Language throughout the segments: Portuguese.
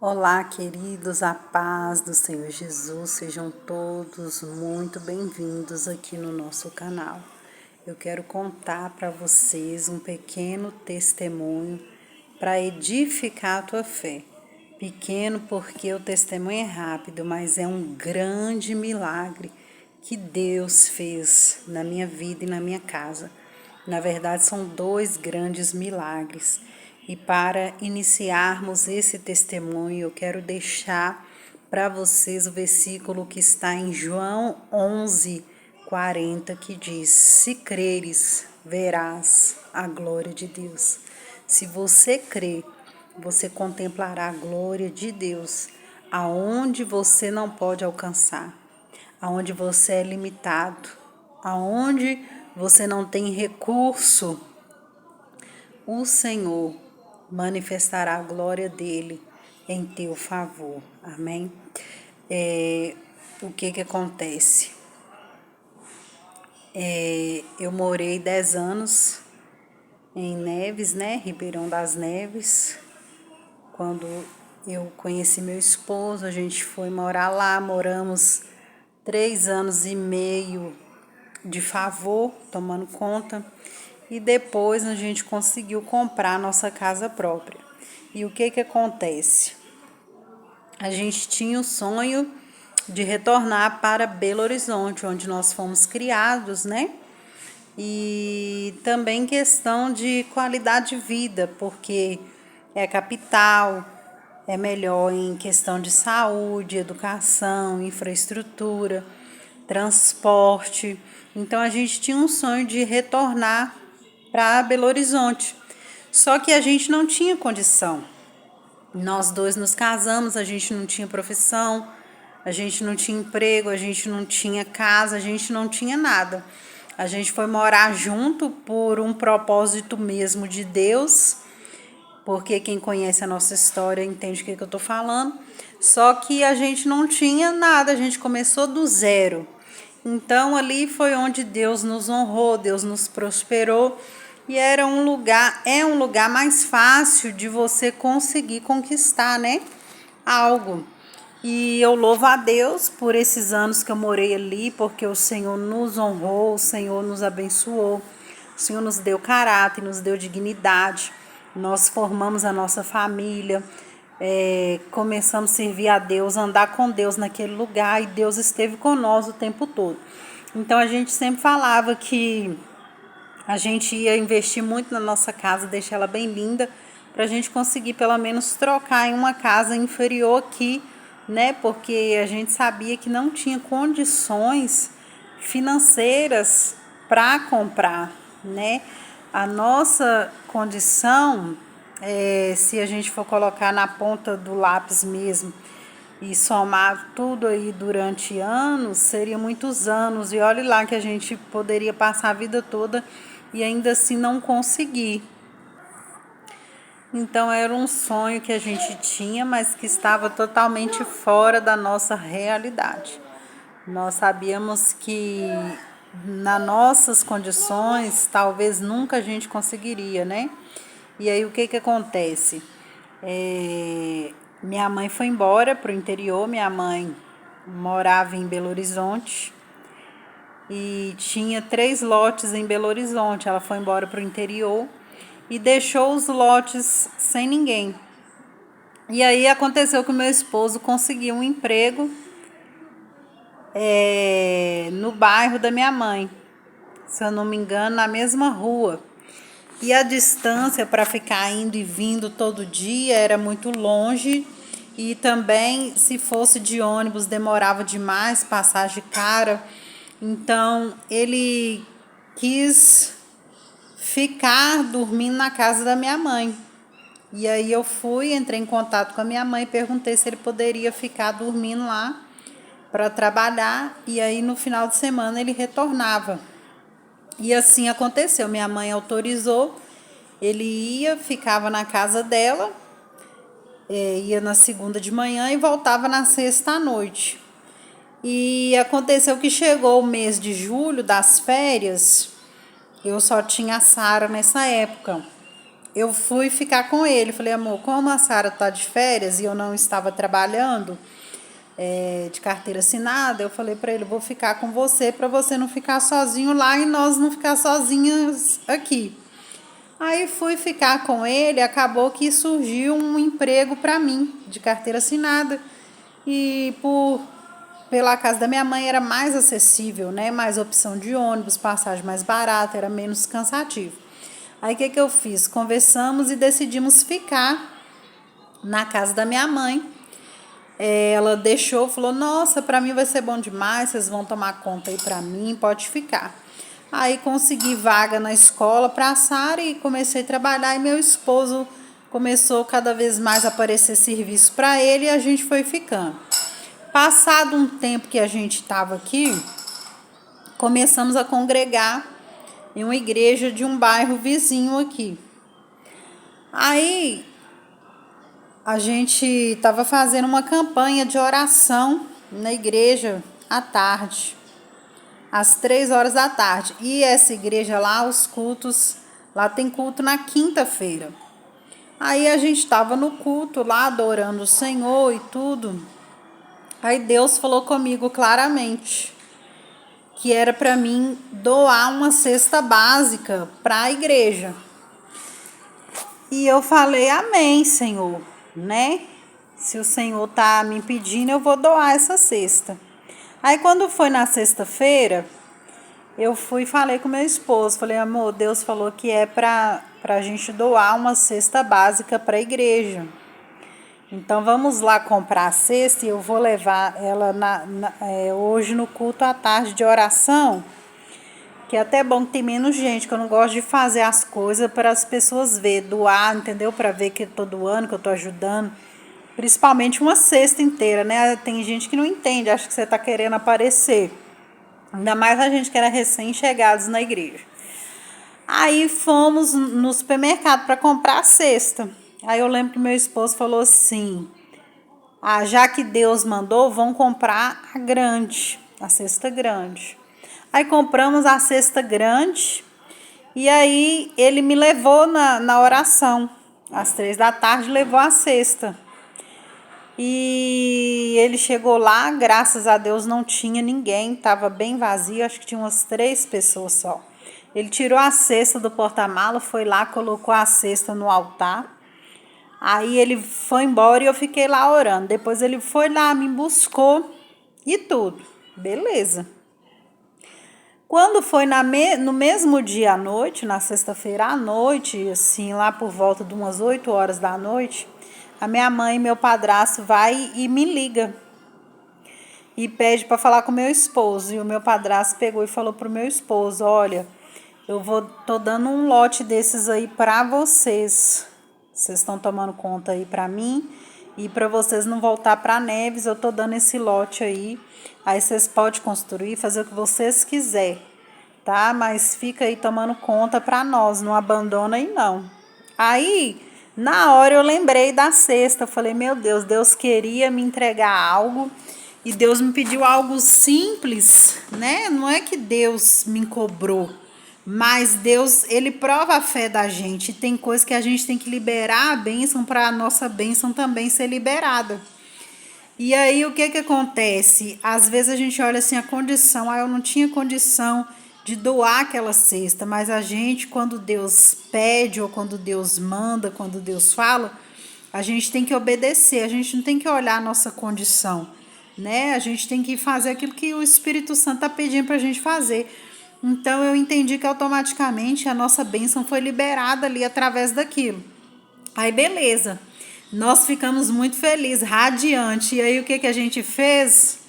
Olá, queridos, a paz do Senhor Jesus, sejam todos muito bem-vindos aqui no nosso canal. Eu quero contar para vocês um pequeno testemunho para edificar a tua fé. Pequeno porque o testemunho é rápido, mas é um grande milagre que Deus fez na minha vida e na minha casa. Na verdade, são dois grandes milagres. E para iniciarmos esse testemunho, eu quero deixar para vocês o versículo que está em João 11:40, que diz: Se creres, verás a glória de Deus. Se você crer, você contemplará a glória de Deus, aonde você não pode alcançar, aonde você é limitado, aonde você não tem recurso. O Senhor manifestará a glória dele em teu favor. Amém? O que acontece? Eu morei 10 anos em Neves, né? Ribeirão das Neves. Quando eu conheci meu esposo, a gente foi morar lá, moramos 3 anos e meio de favor, tomando conta. E depois a gente conseguiu comprar nossa casa própria. E o que acontece? A gente tinha o sonho de retornar para Belo Horizonte, onde nós fomos criados, né? E também questão de qualidade de vida, porque é capital, é melhor em questão de saúde, educação, infraestrutura, transporte. Então a gente tinha um sonho de retornar para Belo Horizonte. Só que a gente não tinha condição. Nós dois nos casamos, a gente não tinha profissão, a gente não tinha emprego, a gente não tinha casa, a gente não tinha nada. A gente foi morar junto por um propósito mesmo de Deus, porque quem conhece a nossa história entende o que eu estou falando. Só que a gente não tinha nada, a gente começou do zero. Então ali foi onde Deus nos honrou, Deus nos prosperou. E é um lugar mais fácil de você conseguir conquistar, né? Algo. E eu louvo a Deus por esses anos que eu morei ali, porque o Senhor nos honrou, o Senhor nos abençoou, o Senhor nos deu caráter, nos deu dignidade. Nós formamos a nossa família, começamos a servir a Deus, andar com Deus naquele lugar, e Deus esteve conosco o tempo todo. Então a gente sempre falava que a gente ia investir muito na nossa casa, deixar ela bem linda, para a gente conseguir pelo menos trocar em uma casa inferior aqui, né? Porque a gente sabia que não tinha condições financeiras para comprar, né? A nossa condição, se a gente for colocar na ponta do lápis mesmo e somar tudo aí durante anos, seria muitos anos. E olhe lá que a gente poderia passar a vida toda e ainda assim não conseguir. Então era um sonho que a gente tinha, mas que estava totalmente fora da nossa realidade. Nós sabíamos que nas nossas condições talvez nunca a gente conseguiria, né? E aí o que acontece? Minha mãe foi embora para o interior, minha mãe morava em Belo Horizonte e tinha 3 lotes em Belo Horizonte. Ela foi embora para o interior e deixou os lotes sem ninguém. E aí aconteceu que o meu esposo conseguiu um emprego no bairro da minha mãe, se eu não me engano, na mesma rua. E a distância para ficar indo e vindo todo dia era muito longe. E também, se fosse de ônibus, demorava demais, passagem cara. Então, ele quis ficar dormindo na casa da minha mãe. E aí eu entrei em contato com a minha mãe e perguntei se ele poderia ficar dormindo lá para trabalhar. E aí, no final de semana, ele retornava. E assim aconteceu, minha mãe autorizou, ele ia, ficava na casa dela, ia na segunda de manhã e voltava na sexta à noite. E aconteceu que chegou o mês de julho, das férias, eu só tinha a Sara nessa época. eu fui ficar com ele. Falei, amor, como a Sara tá de férias e eu não estava trabalhando de carteira assinada, eu falei para ele, vou ficar com você para você não ficar sozinho lá e nós não ficar sozinhas aqui. Aí fui ficar com ele, acabou que surgiu um emprego para mim de carteira assinada e pela casa da minha mãe era mais acessível, né? Mais opção de ônibus, passagem mais barata, era menos cansativo. Aí o que eu fiz? Conversamos e decidimos ficar na casa da minha mãe. Ela deixou, falou, nossa, para mim vai ser bom demais, vocês vão tomar conta aí para mim, pode ficar. Aí consegui vaga na escola para a Sara e comecei a trabalhar e meu esposo começou cada vez mais a aparecer serviço para ele e a gente foi ficando. Passado um tempo que a gente estava aqui, começamos a congregar em uma igreja de um bairro vizinho aqui. Aí a gente estava fazendo uma campanha de oração na igreja à tarde, às 3 horas da tarde. E essa igreja lá, os cultos, lá tem culto na quinta-feira. Aí a gente estava no culto lá, adorando o Senhor e tudo. Aí Deus falou comigo claramente que era para mim doar uma cesta básica para a igreja. E eu falei, amém, Senhor, né? Se o Senhor tá me pedindo, eu vou doar essa cesta. Aí quando foi na sexta-feira, eu fui e falei com meu esposo, falei, amor, Deus falou que é para a gente doar uma cesta básica para a igreja. Então vamos lá comprar a cesta e eu vou levar ela hoje no culto à tarde de oração, que é até bom que tem menos gente, que eu não gosto de fazer as coisas para as pessoas verem, doar, entendeu? Para ver que eu tô doando, que eu tô ajudando. Principalmente uma cesta inteira, né? Tem gente que não entende, acha que você tá querendo aparecer. Ainda mais a gente que era recém-chegados na igreja. Aí fomos no supermercado para comprar a cesta. Aí eu lembro que meu esposo falou assim, já que Deus mandou, vão comprar a grande, a cesta grande. Aí compramos a cesta grande e aí ele me levou na oração. Às 3 da tarde levou a cesta. E ele chegou lá, graças a Deus não tinha ninguém, estava bem vazio, acho que tinha umas 3 pessoas só. Ele tirou a cesta do porta-mala, foi lá, colocou a cesta no altar. Aí ele foi embora e eu fiquei lá orando. Depois ele foi lá, me buscou e tudo. Beleza. Quando foi no mesmo dia à noite, na sexta-feira à noite, assim, lá por volta de umas 8 horas da noite, a minha mãe e meu padrasto vai e me liga. E pede para falar com meu esposo. E o meu padrasto pegou e falou pro meu esposo, olha, tô dando um lote desses aí para vocês. Vocês estão tomando conta aí para mim. E para vocês não voltar para Neves, eu tô dando esse lote aí. Aí vocês podem construir, fazer o que vocês quiserem, tá? Mas fica aí tomando conta para nós, não abandona aí não. Aí, na hora eu lembrei da cesta, eu falei, meu Deus, Deus queria me entregar algo e Deus me pediu algo simples, né? Não é que Deus me cobrou, mas Deus, ele prova a fé da gente. Tem coisa que a gente tem que liberar a bênção para a nossa bênção também ser liberada. E aí o que acontece? Às vezes a gente olha assim a condição, eu não tinha condição de doar aquela cesta, mas a gente, quando Deus pede ou quando Deus manda, quando Deus fala, a gente tem que obedecer, a gente não tem que olhar a nossa condição, né? A gente tem que fazer aquilo que o Espírito Santo está pedindo para a gente fazer. Então eu entendi que automaticamente a nossa bênção foi liberada ali através daquilo. Aí beleza, nós ficamos muito felizes, radiante. E aí o que a gente fez?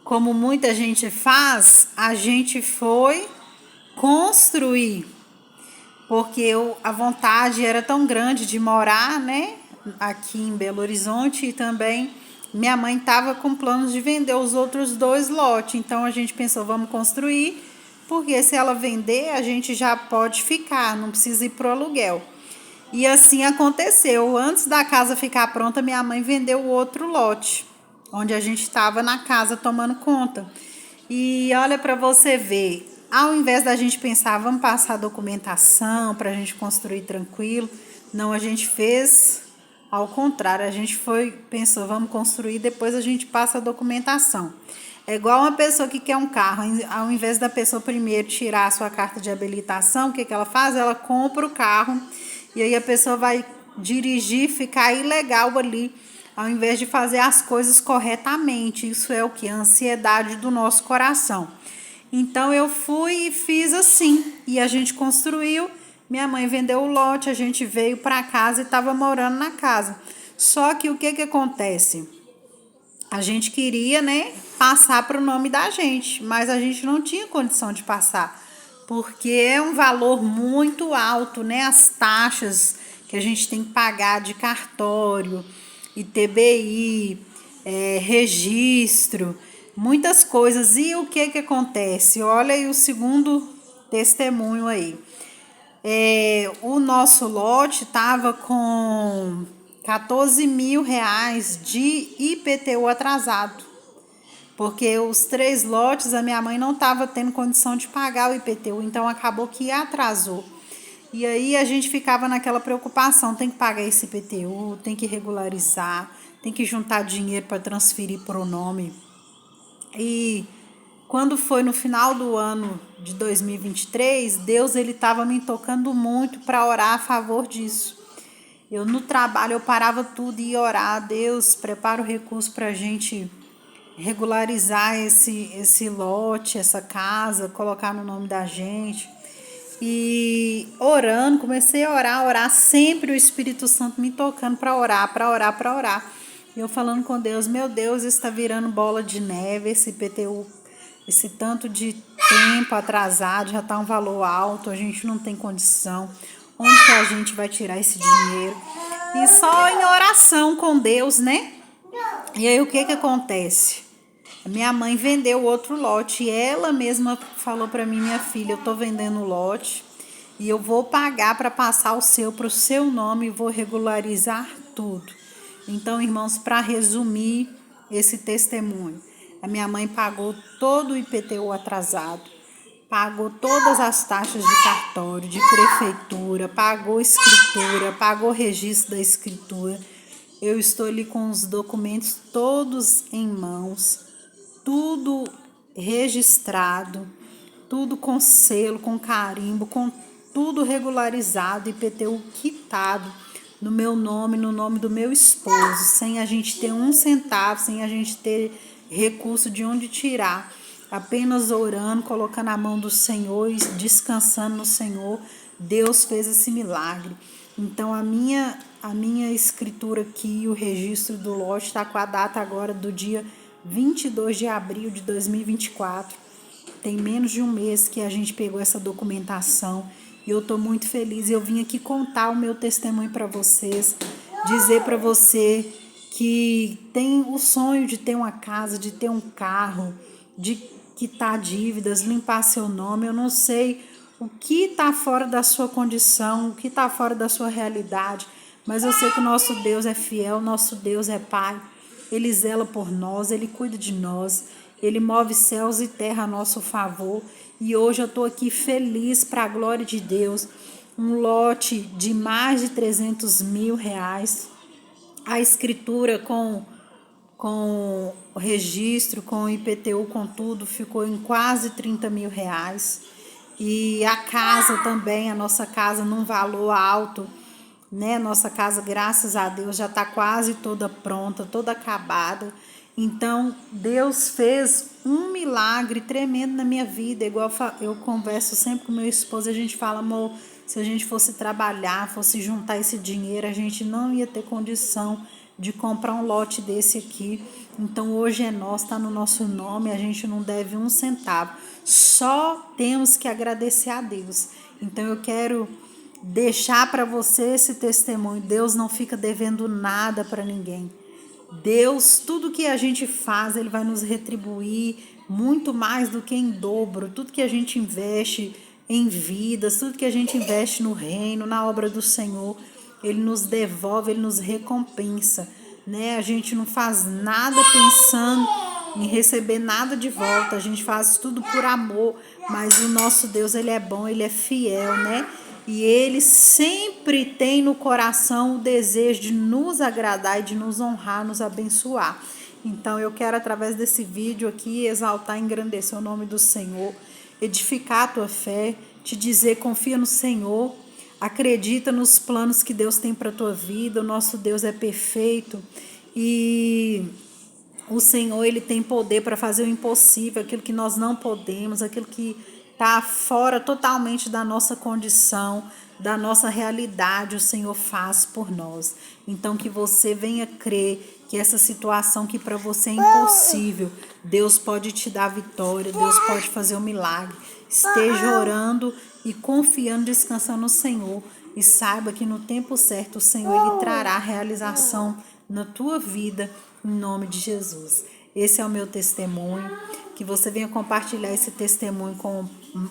Como muita gente faz, a gente foi construir. Porque a vontade era tão grande de morar, né, aqui em Belo Horizonte, e também minha mãe estava com planos de vender os outros 2 lotes. Então a gente pensou, vamos construir, porque se ela vender, a gente já pode ficar, não precisa ir para o aluguel. E assim aconteceu. Antes da casa ficar pronta, minha mãe vendeu o outro lote, onde a gente estava na casa tomando conta. E olha para você ver, ao invés da gente pensar, vamos passar a documentação para a gente construir tranquilo, Não, a gente fez ao contrário, a gente pensou, vamos construir, depois a gente passa a documentação. É igual uma pessoa que quer um carro, ao invés da pessoa primeiro tirar a sua carta de habilitação, o que ela faz? Ela compra o carro e aí a pessoa vai dirigir, ficar ilegal ali, ao invés de fazer as coisas corretamente. Isso é o que? A ansiedade do nosso coração. Então eu fui e fiz assim, e a gente construiu. Minha mãe vendeu o lote, a gente veio para casa e estava morando na casa. Só que o que acontece? A gente queria, né, passar para o nome da gente, mas a gente não tinha condição de passar, porque é um valor muito alto, né, as taxas que a gente tem que pagar de cartório, ITBI, registro, muitas coisas. E o que acontece? Olha aí o segundo testemunho aí. O nosso lote estava com 14 mil reais de IPTU atrasado, porque os 3 lotes a minha mãe não estava tendo condição de pagar o IPTU, então acabou que atrasou. E aí a gente ficava naquela preocupação, tem que pagar esse IPTU, tem que regularizar, tem que juntar dinheiro para transferir para o nome. E quando foi no final do ano de 2023, Deus ele estava me tocando muito para orar a favor disso. Eu no trabalho eu parava tudo e ia orar, Deus, prepara o recurso para a gente regularizar esse lote, essa casa, colocar no nome da gente. E orando, comecei a orar sempre o Espírito Santo me tocando para orar, para orar, para orar. E eu falando com Deus, meu Deus, está virando bola de neve, esse IPTU, esse tanto de tempo atrasado, já está um valor alto, a gente não tem condição. Onde que a gente vai tirar esse dinheiro? E só em oração com Deus, né? E aí o que acontece? Minha mãe vendeu outro lote e ela mesma falou para mim, minha filha, eu tô vendendo o lote e eu vou pagar para passar para o seu nome e vou regularizar tudo. Então, irmãos, para resumir esse testemunho, a minha mãe pagou todo o IPTU atrasado, pagou todas as taxas de cartório, de prefeitura, pagou escritura, pagou registro da escritura. Eu estou ali com os documentos todos em mãos, tudo registrado, tudo com selo, com carimbo, com tudo regularizado, IPTU quitado no meu nome, no nome do meu esposo, sem a gente ter um centavo, sem a gente ter recurso de onde tirar, apenas orando, colocando a mão do Senhor e descansando no Senhor. Deus fez esse milagre. Então a minha escritura aqui, o registro do lote está com a data agora do dia 22 de abril de 2024. Tem menos de um mês que a gente pegou essa documentação e eu estou muito feliz. Eu vim aqui contar o meu testemunho para vocês, dizer para você que tem o sonho de ter uma casa, de ter um carro, de quitar dívidas, limpar seu nome. Eu não sei o que está fora da sua condição, o que está fora da sua realidade, mas eu sei que o nosso Deus é fiel, nosso Deus é Pai. Ele zela por nós, Ele cuida de nós, Ele move céus e terra a nosso favor. E hoje eu estou aqui feliz para a glória de Deus. Um lote de mais de 300 mil reais. A escritura com o registro, com o IPTU, com tudo, ficou em quase 30 mil reais. E a casa também, a nossa casa num valor alto, né? Nossa casa, graças a Deus, já está quase toda pronta, toda acabada. Então, Deus fez um milagre tremendo na minha vida. Igual eu converso sempre com meu esposo, a gente fala, amor, se a gente fosse trabalhar, fosse juntar esse dinheiro, a gente não ia ter condição de comprar um lote desse aqui. Então, hoje é nosso, está no nosso nome, a gente não deve um centavo. Só temos que agradecer a Deus. Então, eu quero deixar para você esse testemunho. Deus não fica devendo nada para ninguém. Deus, tudo que a gente faz, Ele vai nos retribuir muito mais do que em dobro. Tudo que a gente investe em vidas, tudo que a gente investe no reino, na obra do Senhor, Ele nos devolve, Ele nos recompensa, né? A gente não faz nada pensando em receber nada de volta. A gente faz tudo por amor, mas o nosso Deus, Ele é bom, Ele é fiel, né? e Ele sempre tem no coração o desejo de nos agradar e de nos honrar, nos abençoar. Então eu quero, através desse vídeo aqui, exaltar e engrandecer o nome do Senhor, edificar a tua fé, te dizer, confia no Senhor, acredita nos planos que Deus tem para a tua vida. O nosso Deus é perfeito e o Senhor, Ele tem poder para fazer o impossível, aquilo que nós não podemos, aquilo que está fora totalmente da nossa condição, da nossa realidade, o Senhor faz por nós. Então que você venha crer que essa situação que para você é impossível, Deus pode te dar vitória, Deus pode fazer um milagre. Esteja orando e confiando, descansando no Senhor, e saiba que no tempo certo o Senhor, Ele trará realização na tua vida, em nome de Jesus. Esse é o meu testemunho, que você venha compartilhar esse testemunho com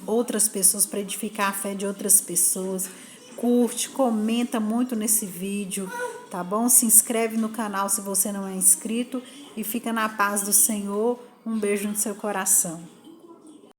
outras pessoas, para edificar a fé de outras pessoas. Curte, comenta muito nesse vídeo, tá bom? Se inscreve no canal se você não é inscrito e fica na paz do Senhor. Um beijo no seu coração.